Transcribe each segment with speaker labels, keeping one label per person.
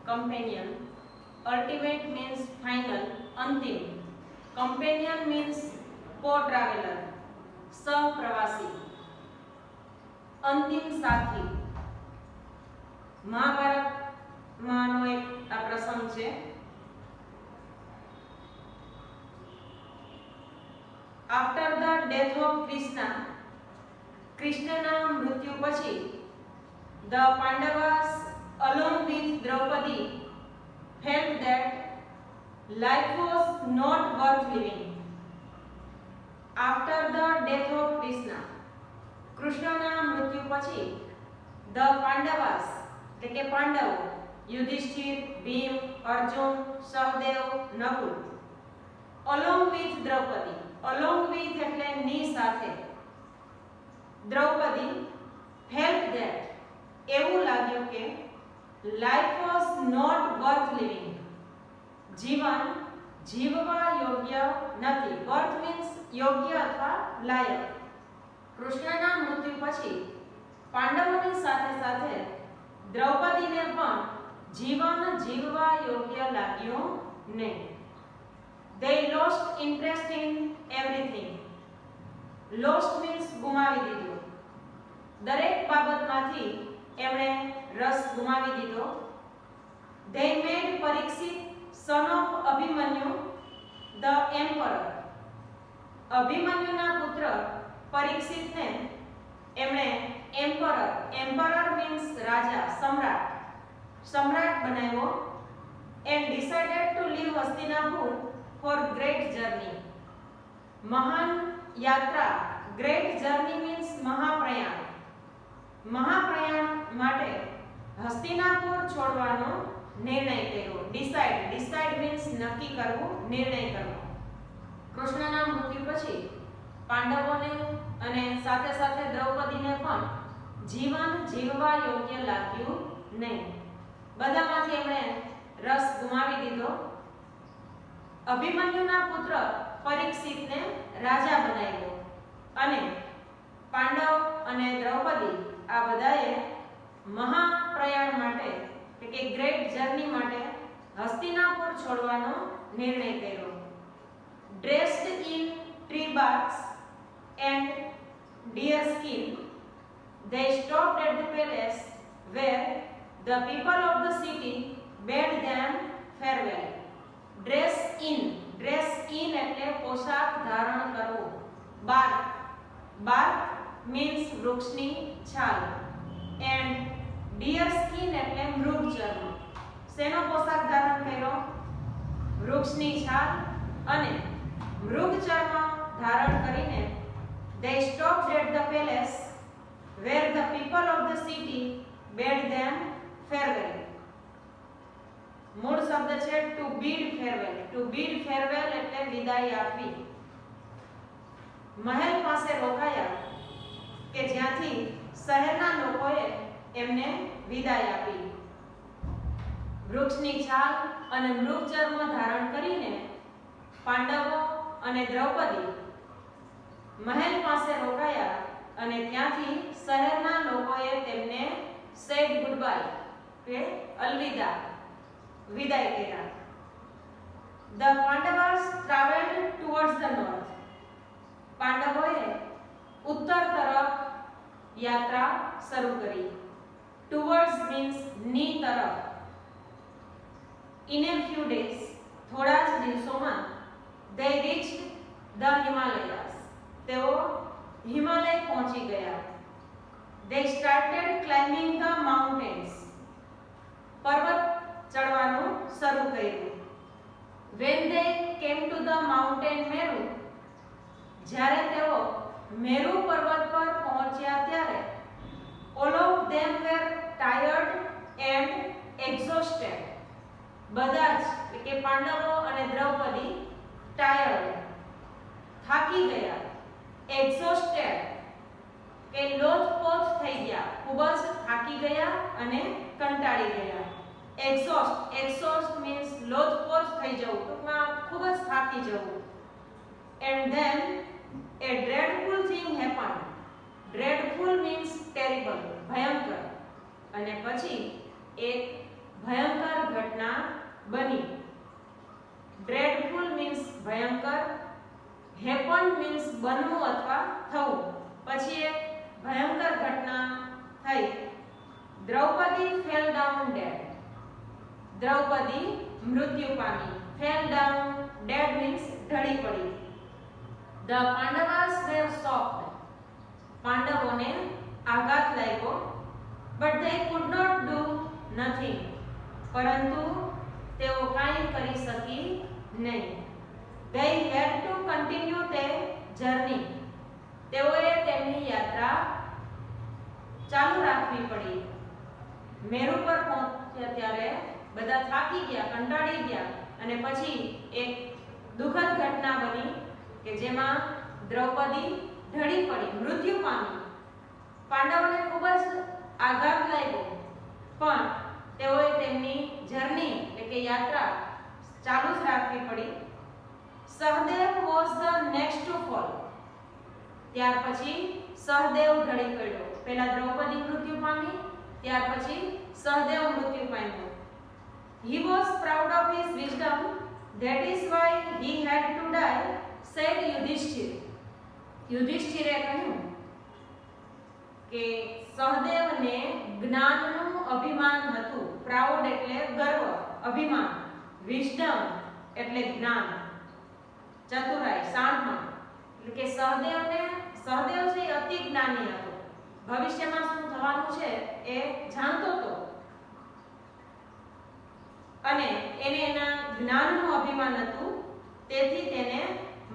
Speaker 1: companion. Ultimate means final, अंतिम. Companion means co-traveler, સહપ્રવાસી. અંતિમ સાથી. મહાભારતમાંનો એક આ પ્રસંગ છે. After the death of Krishna, કૃષ્ણના મૃત્યુ પછી the Pandavas along with Draupadi felt that life was not worth living. After the death of Krishna, કૃષ્ણના મૃત્યુ પછી the Pandavas એટલે કે પાંડવો Yudhishthir, Bhim, Arjun, Sahadev, Nakul along with Draupadi, along with એટલે ની સાથે, દ્રૌપદી felt that એવું લાગ્યું કે life was not worth living. જીવન જીવવા યોગ્ય નથી. worth means યોગ્ય અથવા લાયક. કૃષ્ણના મૃત્યુ પછી પાંડવોની સાથે સાથે દ્રૌપદીને પણ જીવન જીવવા યોગ્ય લાગ્યું નહીં. They lost interest in everything. Lost means ગુમાવી દીધું. દરેક બાબતમાંથી એમણે રસ ગુમાવી દીધો. They made Parikshit son of Abhimanyu the emperor. અભિમન્યુના પુત્ર પરીક્ષિતને એમણે emperor, emperor means રાજા, સમ્રાટ, સમ્રાટ બનાવ્યો. and decided to leave Hastinapur for great journey. મહાન યાત્રા, great journey means મહાપ્રયાણ. મહાપ્રયાણ માટે હસ્તિનાપુર છોડવાનો નિર્ણય કર્યો. decide means નક્કી કરવું, નિર્ણય કરવો. કૃષ્ણના મૃત્યુ પછી પાંડવોને અને સાથે સાથે દ્રૌપદીને પણ જીવન જીવવા યોગ્ય લાગ્યું નહીં. બધામાંથી એમણે રસ ગુમાવી દીધો. અભિમન્યુના પુત્ર પરીક્ષિતને રાજા બનાવ્યો અને પાંડવ અને દ્રૌપદી આ બધાએ મહાપ્રયાણ માટે એટલે કે ગ્રેટ જર્ની માટે હસ્તિનાપુર છોડવાનો નિર્ણય કર્યો. Dressed in tree barks and deer skin, they stopped at the palace where the people of the city bade them farewell. Dress in એટલે પોશાક ધારણ કરવો. bark means વૃક્ષની છાલ and deer skin એટલે મૃગ ચર્મ. શેનો પોશાક ધારણ કર્યો? વૃક્ષની છાલ અને મૃગ ચર્મ ધારણ કરીને they stopped at the palace where the people of the city bade them farewell. મૂળ શબ્દ છે to bid farewell. to bid farewell એટલે વિદાય આપવી. મહેલ પાસે રોકાયા કે જ્યાંથી શહેરના લોકોએ એમને વિદાય આપી. વૃક્ષની છાલ અને મૃગ ચર્મ ધારણ કરીને પાંડવો અને દ્રૌપદી મહેલ પાસે રોકાયા અને ત્યાંથી શહેરના લોકોએ તેમને said goodbye કે અલવિદા વિદાય કર્યા. The Pandavas traveled towards the north. પાંડવોએ ઉત્તર તરફ યાત્રા શરૂ કરી. Towards means ની તરફ. In a few days, થોડા જ દિવસોમાં they reached the Himalayas. તેઓ હિમાલય પહોંચી ગયા. They started climbing the mountains. પર્વત ચડવાનું શરૂ કર્યું. When they came to the mountain Meru, જ્યારે તેઓ મેરુ પર્વત પર પહોંચ્યા ત્યારે all of them were tired and exhausted. બધા જ એટલે કે પાંડવો અને દ્રૌપદી tired થાકી ગયા. exhausted કે લોથપોથ થઈ ગયા, ખૂબ જ થાકી ગયા અને કંટાળી ગયા. exhaust means લોથપોથ થઈ જવું, ટૂંકમાં ખૂબ જ થાકી જવું. and then a dreadful thing happened. dreadful means terrible, ભયંકર. અને પછી એક ભયંકર ઘટના બની. ડ્રેડફુલ મીન્સ ભયંકર, હેપન મીન્સ બનવું અથવા થવું. પછી એક ભયંકર ઘટના થઈ. Draupadi fell down dead. Draupadi મૃત્યુ પામી. ફેલ ડાઉન ડેડ મીન્સ ઢળી પડી. The Pandavas were shocked. પાંડવોને આઘાત લાગ્યો. But they could not do nothing. પરંતુ તેઓ કાંઈ કરી શકી નહીં. They had to continue their journey. તેઓએ તેમની યાત્રા ચાલુ રાખવી પડી. મેરુ પર પહોંચ્યા ત્યારે બધા થાકી ગયા, કંટાળી ગયા અને પછી એક દુઃખદ ઘટના બની કે જેમાં દ્રૌપદી ઢળી પડી, મૃત્યુ પામી. પાંડવોને ખૂબ જ આઘાત લાગ્યો, પણ તેઓએ તેમની જર્ની એટલે કે યાત્રા ચાલુ જ રાખવી પડી. Sahadev was the next to fall. ત્યાર પછી સહદેવ ઢળી પડ્યો. પહેલા દ્રૌપદી મૃત્યુ પામી, ત્યાર પછી સહદેવ મૃત્યુ પામ્યો. He was proud of his wisdom, that is why he had to die, said Yudhishthir. યુધિષ્ઠિરે કહ્યું કે સહદેવને જ્ઞાનનું અભિમાન હતું. પ્રાઉડ એટલે ગર્વ, અભિમાન. વિઝડમ એટલે જ્ઞાન, ચતુરાઈ, શાણપણ. એટલે કે સહદેવ છે એ અતિ જ્ઞાની હતો. ભવિષ્યમાં શું થવાનું છે એ જાણતો હતો અને એને એના જ્ઞાનનું અભિમાન હતું, તેથી તેને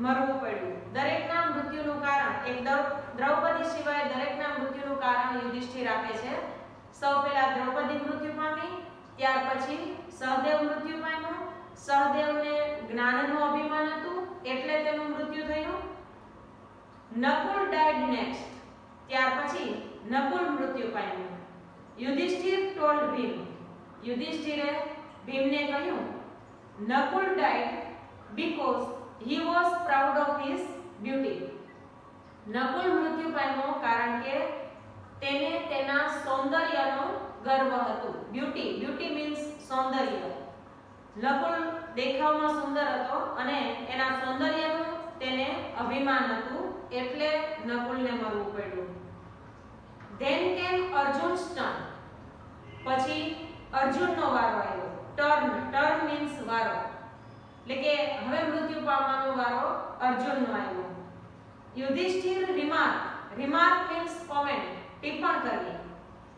Speaker 1: મરવું પડ્યું. દરેકના મૃત્યુનું કારણ, એક દ્રૌપદી સિવાય દરેકના મૃત્યુનું કારણ યુધિષ્ઠિર આપે છે. સૌ પહેલા દ્રૌપદી મૃત્યુ પામી, ત્યાર પછી સહદેવ મૃત્યુ પામ્યો. સહદેવને જ્ઞાનનું અભિમાન હતું એટલે તેનું મૃત્યુ થયું. Nakul died next. ત્યાર પછી નકુલ મૃત્યુ પામ્યો. યુધિષ્ઠિર ટોલ્ડ ભીમ. યુધિષ્ઠિરે ભીમને કહ્યું Nakul died because he was proud of his beauty. Nakul મૃત્યુ પામ્યો કારણ કે તેને તેના સૌંદર્યનો ગર્વ હતો. બ્યુટી મીન્સ સૌંદર્ય. નકુલ દેખાવમાં સુંદર હતો અને એના સૌંદર્યનું તેને અભિમાન હતું, એટલે નકુલને મરવું પડ્યું. Then came Arjun's turn. પછી અર્જુનનો વારો આવ્યો. ટર્ન મીન્સ વારો, એટલે કે હવે મૃત્યુ પામવાનો વારો અર્જુનનો આવ્યો. યુધિષ્ઠિર રિમાર્ક મીન્સ કોમેન્ટ, ટિપ્પણ કરવી.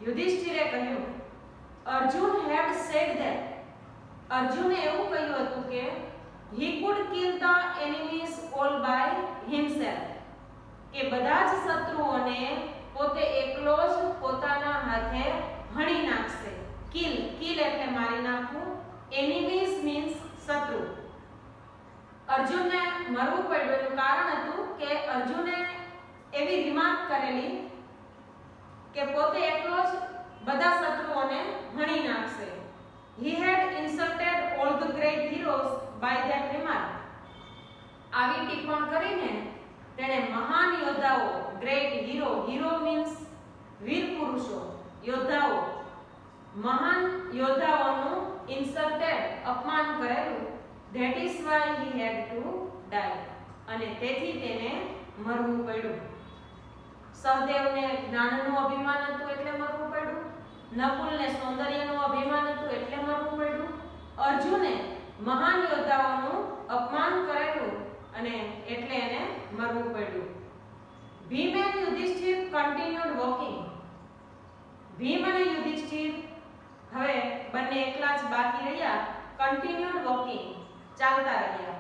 Speaker 1: યુધિષ્ઠિરે કહ્યું અર્જુન હેડ સેડ ધેટ. અર્જુને એવું કહ્યું હતું કે he could kill the enemies all by himself. કે બધા જ શત્રુઓને પોતે એકલો જ પોતાના હાથે હણી નાખશે. કિલ એટલે મારી નાખવું. એનિમીઝ મીન્સ શત્રુ. અર્જુનને મરવું પડ્યું એનું કારણ હતું કે અર્જુને એવી રિમાર્ક કરેલી કે પોતે એકલો જ બધા શત્રુઓને હણી નાખશે. He had insulted all the great heroes by that remark. આવી ટિપ્પણ કરીને તેણે મહાન યોદ્ધાઓ, ગ્રેટ હીરો મીન્સ વીર પુરુષો, યોદ્ધાઓ, મહાન યોદ્ધાઓનું ઇન્સલ્ટેડ અપમાન કરેલું. That is why he had to die. અને તેથી તેને મરવું પડ્યું. સહદેવને જ્ઞાનનું અભિમાન હતું એટલે મરવું પડ્યું. નકુલને સૌંદર્યનું અભિમાન હતું એટલે મરવું પડ્યું. અર્જુને મહાન યોદ્ધાઓનું અપમાન કરેલું અને એટલે એને મરવું પડ્યું. Bhim and Yudhishthir continued walking. Bhim અને યુધિષ્ઠિર હવે બંને એકલા જ બાકી રહ્યા. કન્ટિન્યુડ વોકિંગ, ચાલતા રહ્યા.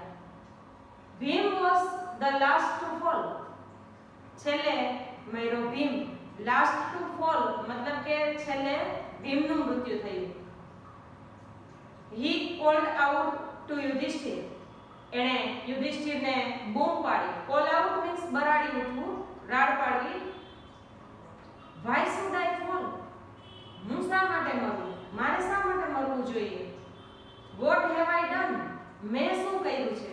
Speaker 1: Bhim was the last to fall. છેલ્લે મર્યો ભીમ. લાસ્ટ ટુ ફોલ મતલબ કે છેલ્લે ભીમનું મૃત્યુ થયું. He called out to Yudhishthir. એણે યુધિષ્ઠિરને બૂમ પાડી. કોલ આઉટ મીન્સ બરાડી ઉઠવું, રાડ પાડવી. Why should I fall? હું શા માટે મરું? મારે શા માટે મરવું જોઈએ? What have I done? મેં શું કર્યું છે?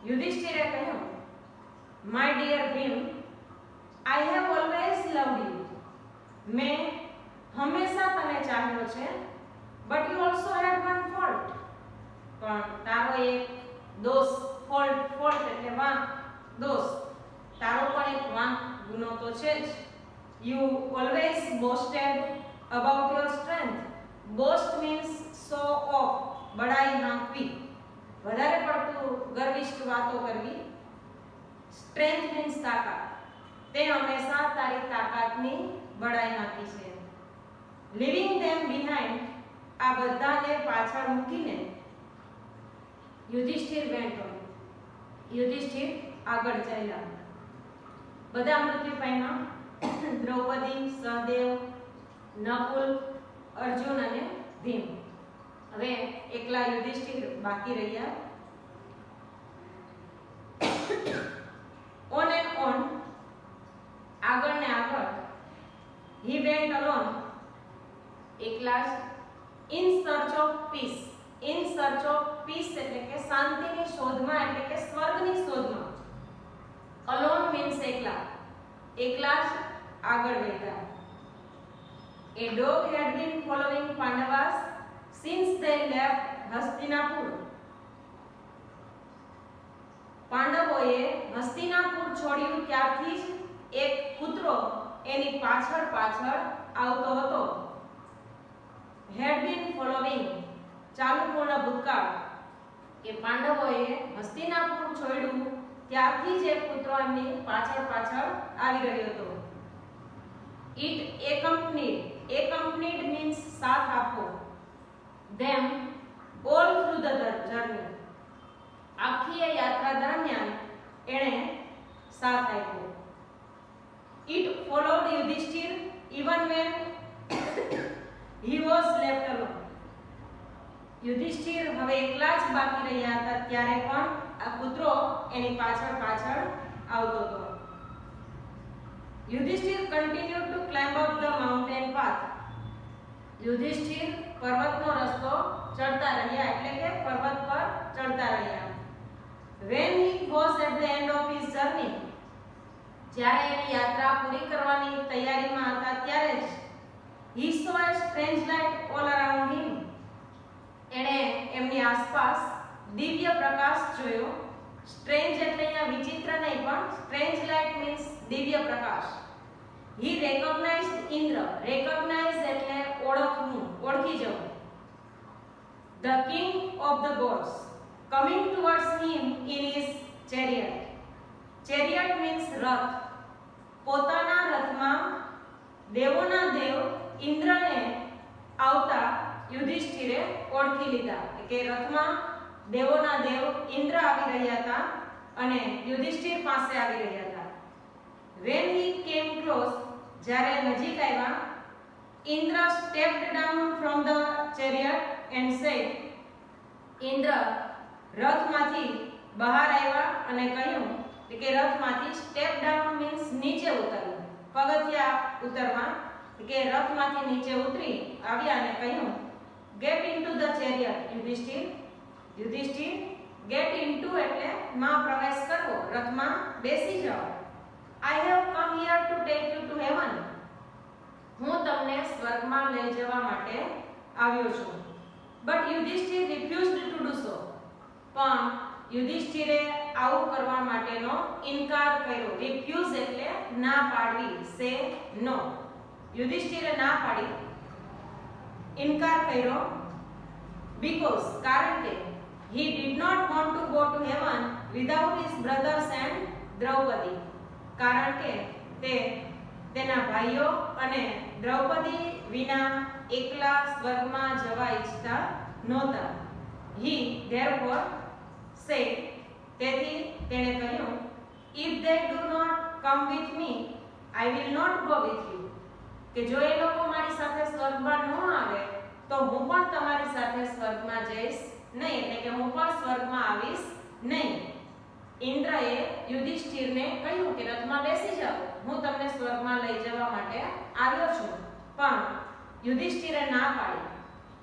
Speaker 1: યુધિષ્ઠિરે કહ્યું my dear Bhim, I have always loved you. મેં હંમેશા તને છે, but you also had one fault, પણ તારો એક દોષ, ફોલ્ટ એટલે વાંક, દોષ, તારો પણ એક વાંક, ગુનો તો છે જ. You always boasted about your strength. Boast means show off, બડાઈ હાંકવી, વધારે પડતું ગર્વિષ્ઠ વાતો કરવી. સ્ટ્રેન્થ મીન્સ તાકાત, તે હંમેશા તારી તાકાતની બડાઈ હાંકી છે. લિવિંગ ધેમ બિહાઇન્ડ, આ બધાને પાછળ મૂકીને યુધિષ્ઠિર વેન્ટ ઓન, યુધિષ્ઠિર આગળ ચાલ્યા. બધા મૃત્યુ પામ્યા, દ્રૌપદી, સહદેવ, નકુલ, અર્જુન અને ભીમ. હવે એકલા યુધિષ્ઠિર બાકી રહ્યા. ઓન એન્ડ ઓન, આગળ ને આગળ. હી વેન્ટ અલોન, એકલા જ. In search of piece, in search of piece એટલે કે શાંતિની શોધમાં, એટલે કે સ્વર્ગની શોધમાં. અલોન મીન્સ એકલા, એકલા જ આગળ વધ્યા. A dog had been following Pandavas since they left Hastinapur. પાંડવોએ Hastinapur છોડ્યું ત્યારથી જ એક કૂતરો એની પાછળ પાછળ આવતો હતો. Had been following, ચાલુ પૂર્ણ ભૂતકાળ, કે પાંડવોએ હસ્તિનાપુર છોડ્યું ત્યારથી જ એક કૂતરો એમની પાછળ પાછળ આવી રહ્યો હતો. It accompanied means સાથ આપવો. Them all through the journey, આખી એ યાત્રા દરમિયાન એણે સાથ આપ્યો. It followed Yudhishthir even when he was left alone. Yudhishthir હવે એકલા જ બાકી રહ્યા હતા ત્યારે પણ આ કૂતરો એની પાછળ પાછળ આવતો હતો. Yudhishthir continued to climb up the mountain path. Yudhishthir પર્વતનો રસ્તો ચડતા રહ્યા, એટલે કે પર્વત પર ચડતા રહ્યા. When he was at the end of his journey, જ્યારે એની યાત્રા પૂરી કરવાની તૈયારીમાં હતા ત્યારે જ he saw a strange light all around him. એણે એમની આસપાસ દિવ્ય પ્રકાશ જોયો. સ્ટ્રેન્જ એટલે અહીંયા વિચિત્ર નહીં, પણ સ્ટ્રેન્જ લાઇટ મીન્સ દિવ્ય પ્રકાશ. he recognized Indra, recognize એટલે ઓળખવું, ઓળખી જવું. the king of the gods coming towards him in his chariot. chariot means રથ. પોતાના રથમાં દેવોના દેવ ઇન્દ્રને આવતા યુધિષ્ઠિરે ઓળખી લીધા, કે રથમાં દેવોના દેવ ઇન્દ્ર આવી રહ્યા હતા અને યુધિષ્ઠિર પાસે આવી રહ્યા હતા. when he came close, જ્યારે નજીક આવ્યા, Indra stepped down from the chariot and said, Indra રથમાંથી બહાર આવ્યા અને કહ્યું, કે રથમાંથી step down means નીચે ઉતરવું, પગથિયા ઉતરવા, કે રથમાંથી નીચે ઉતરી આવ્યા અને કહ્યું, get into the chariot, Yudhishthir. Yudhishthir get into એટલે માં પ્રવેશ કરવો, રથમાં બેસી જાઓ. I have come here to take you to heaven. હું તમને સ્વર્ગમાં લઈ જવા માટે આવ્યો છું. But Yudhishthir refused to do so. પણ યુધિષ્ઠિરે આવું કરવા માટેનો ઇનકાર કર્યો. રિફ્યુઝ એટલે ના પાડવી, સે નો. યુધિષ્ઠિરે ના પાડી, ઇનકાર કર્યો. because કારણ કે he did not want to go to heaven without his brothers and Draupadi. કારણ કે તે તેના ભાઈઓ અને દ્રૌપદી વિના એકલા સ્વર્ગમાં જવા ઈચ્છતા નહોતા. he therefore said, તેથી તેણે કહ્યું, if they do not come with me, I will not go with you. કે જો એ લોકો મારી સાથે સ્વર્ગમાં ન આવે તો હું પણ તમારી સાથે સ્વર્ગમાં જઈશ નહીં, એટલે કે હું પણ સ્વર્ગમાં આવીશ નહીં. ઇન્દ્રએ યુધિષ્ઠિરને કહ્યું કે રથમાં બેસી જાઓ, હું તમને સ્વર્ગમાં લઈ જવા માટે આવ્યો છું. પણ યુધિષ્ઠિરે ના પાડી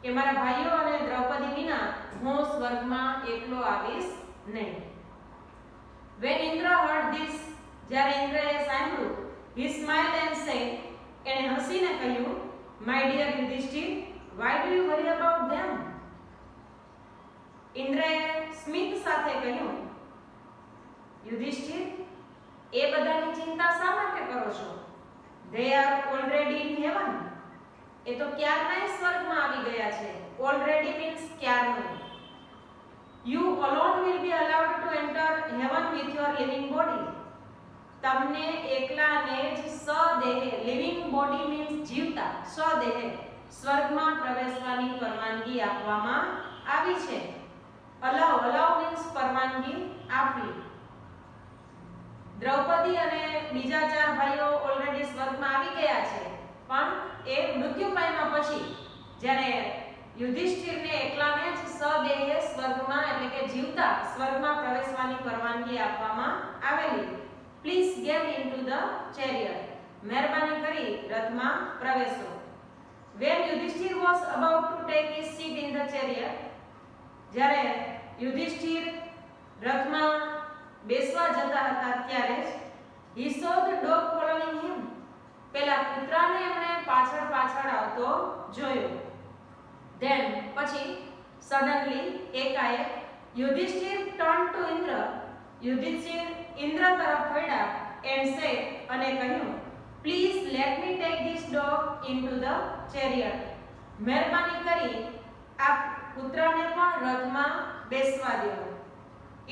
Speaker 1: કે મારા ભાઈઓ અને દ્રૌપદી વિના હું સ્વર્ગમાં એકલો આવીશ નહીં. When Indra heard this, જ્યારે ઇન્દ્રએ સાંભળ્યું, he smiled and said, એણે હસીને કહ્યું, my dear Yudhishthir, Why do you worry about them? ઇન્દ્રએ સ્મિત સાથે કહ્યું, યુધિષ્ઠિર, એ બધાની ચિંતા શા માટે કરો છો? They are already in heaven. એ તો ક્યારનાય સ્વર્ગમાં આવી ગયા છે. Already means ક્યારનું. You alone will be allowed to enter heaven with your living body. તમને એકલાને જ સદેહે, living body means જીવતા, સદેહે સ્વર્ગમાં પ્રવેશવાની પરવાનગી આપવામાં આવી છે. allow means પરવાનગી આપવી. દ્રૌપદી અને બીજા 4 ભાઈઓ ઓલરેડી સ્વર્ગમાં આવી ગયા છે, પણ એ મૃત્યુ પામ્યા પછી જ્યારે યુધિષ્ઠિરને એકલાને જ સદેહે સ્વર્ગમાં એટલે કે જીવતા સ્વર્ગમાં પ્રવેશવાની પરવાનગી આપવામાં આવેલી. Please get into the chariot. મહેરબાની કરી રથમાં પ્રવેશો. When Yudhishthir was about to take his seat in the chariot, જ્યારે યુધિષ્ઠિર રથમાં બેસવા જતા હતા ત્યારે he saw the dog following him. પેલા કૂતરાને એમણે પાછળ પાછળ આવતો જોયો. Then પછી suddenly એકાએક Yudhishthir turned to Indra. Yudhishthir Indra તરફ વળ્યા and said અને કહ્યું, please let me take this dog into the chariot. મહેરબાની કરી આ કૂતરાને પણ રથમાં બેસવા દો.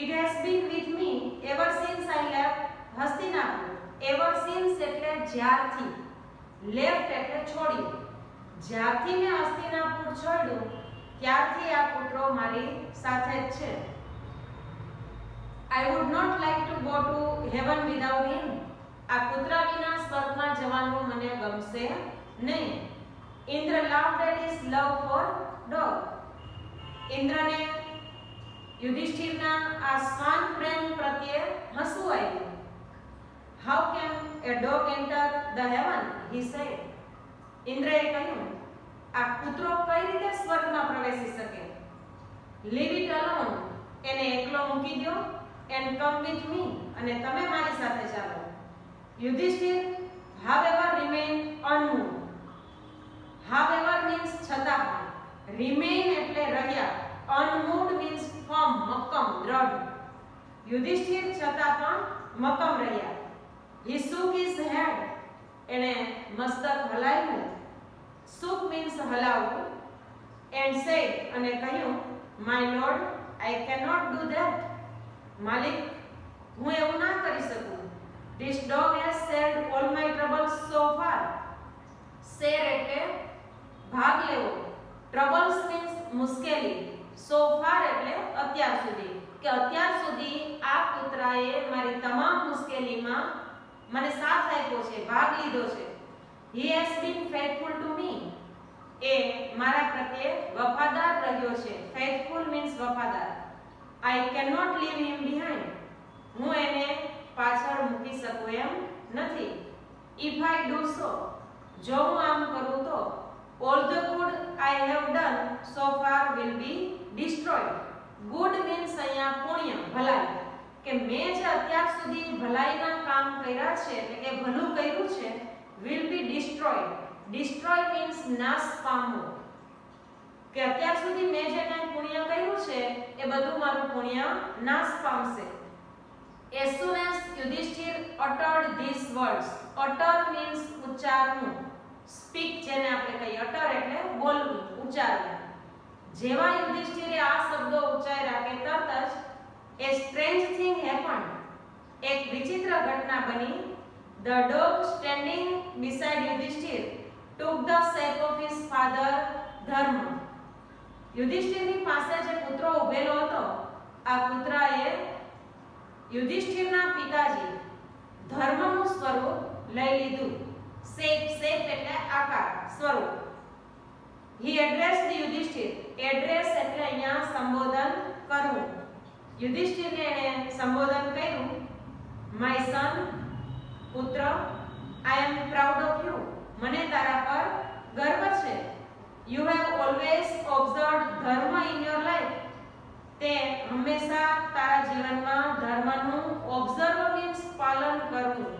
Speaker 1: It has been with me ever since I left Hastinapur. Ever since એટલે જ્યારથી, left એટલે છોડ્યું. જ્યારથી મેં હસ્તિનાપુર છોડ્યું ત્યારથી આ કૂતરો મારી સાથે જ છે. I would not like to go to heaven without him. આ કૂતરા વિના સ્વર્ગમાં જવાનું મને ગમશે નહીં. Indra laughed at his love for dog. ઇન્દ્રને યુધિષ્ઠિરના આ શ્વાન પ્રેમ પ્રત્યે હસવું આવ્યું. How can a dog enter the heaven? He said. ઇન્દ્રએ કહ્યું, આ કૂતરો કઈ રીતે સ્વર્ગમાં પ્રવેશી શકે? Leave it alone. એને એકલો મૂકી દો. And come with me. અને તમે મારી સાથે ચાલો. Yudhishthir however remained unmoved. However means છતાં પણ. Remain એટલે રહ્યા. Unmoved means firm, મક્કમ, દ્રઢ. યુધિષ્ઠિર છતાં પણ મક્કમ રહ્યા. He shook his head. એણે મસ્તક હલાવ્યું. Shook means હલાવવું. And said અને કહ્યું, My lord, I cannot do that. માલિક, હું એવું ના કરી શકું. This dog has shared all my troubles so far. Share એટલે ભાગ લેવો. Troubles means મુશ્કેલી. So far એટલે અત્યાર સુધી, કે અત્યાર સુધી આ કૂતરાએ મારી તમામ મુશ્કેલીમાં મને સાથ આપ્યો છે, ભાગ લીધો છે. He has been faithful to me. એ મારા પ્રત્યે વફાદાર રહ્યો છે. Faithful means વફાદાર. I cannot leave him behind. હું એને પાછળ મૂકી શકું એમ નથી. If I do so, જો હું આમ કરું તો all the good I have done so far will be destroyed. Good means અહીંયા પુણ્ય, ભલાઈ. કે મેં જે અત્યાર સુધી ભલાઈના કામ કર્યા છે એટલે કે ભલું કર્યું છે will be destroyed. Destroy means નાશ પામવું. કે અત્યાર સુધી મેં જે કાંઈ પુણ્ય કર્યું છે એ બધું મારું પુણ્ય નાશ પામશે. As soon as Yudhishthir uttered these words, utter means ઉચ્ચારવું. Speak જેને આપણે કહીએ, utter એટલે બોલવું, ઉચ્ચારવું. જેવા યુધિષ્ઠિરે આ શબ્દો ઉચ્ચાર્યા કે તરત જ a strange thing happened. એક વિચિત્ર ઘટના બની. The dog standing beside Yudhishthir took the shape of his father Dharma. યુધિષ્ઠિરની પાસે જે કૂતરો ઉભેલો હતો આ કૂતરાએ યુધિષ્ઠિરના પિતાજી ધર્મનું સ્વરૂપ લઈ લીધું. શેપ એટલે આકાર, સ્વરૂપ. He addressed Yudhishthir. Address એટલે અહીંયા સંબોધન કરવું. યુધિષ્ઠિરને એને સંબોધન કર્યું. My son, પુત્ર, I am proud of you. મને તારા પર ગર્વ છે. You have always observed dharma in your life. તે હંમેશા તારા જીવનમાં ધર્મનું observe means પાલન કરવું.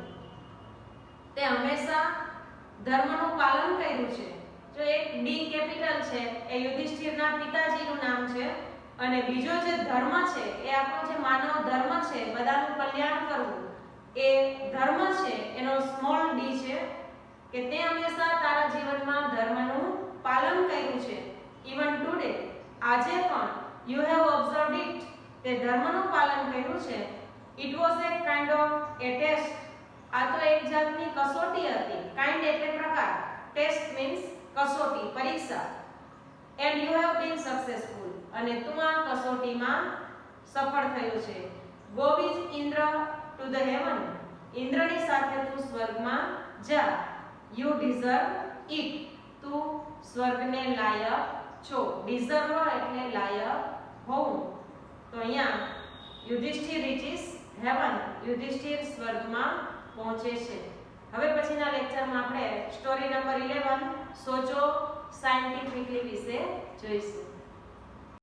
Speaker 1: તે હંમેશા ધર્મનું પાલન કર્યું છે. જો એક ડી કેપિટલ છે એ યુધિષ્ઠિરના પિતાજીનું નામ છે અને બીજો જે ધર્મ છે એ આપણો જે માનવ ધર્મ છે બધાનું કલ્યાણ કરવું એ ધર્મ છે એનો સ્મોલ ડી છે કે તે હંમેશા તારા જીવનમાં ધર્મનું પાલન કર્યું છે. ઇવન ટુડે આજે પણ યુ હેવ ઓબ્ઝર્વડ ઇટ તે ધર્મનું પાલન કર્યું છે. It was a kind of a test. આ તો એક જાતની કસોટી હતી. કાઇન્ડ એટલે પ્રકાર, ટેસ્ટ મીન્સ કસોટી, પરીક્ષા. And you have been successful અને તું આ કસોટીમાં સફળ થયો છે. Go with Indra to the heaven. ઇન્દ્રની સાથે તું સ્વર્ગમાં જા. You deserve it. તું સ્વર્ગને લાયક છો. ડિઝર્વ એટલે લાયક હોવું. તો અહીંયા યુધિષ્ઠિર રીચીસ હેવન. યુધિષ્ઠિર સ્વર્ગમાં પહોંચે છે. હવે પછીના લેક્ચરમાં આપણે સ્ટોરી નંબર 11 સોચો સાયન્ટિફિકલી વિશે જોઈશું.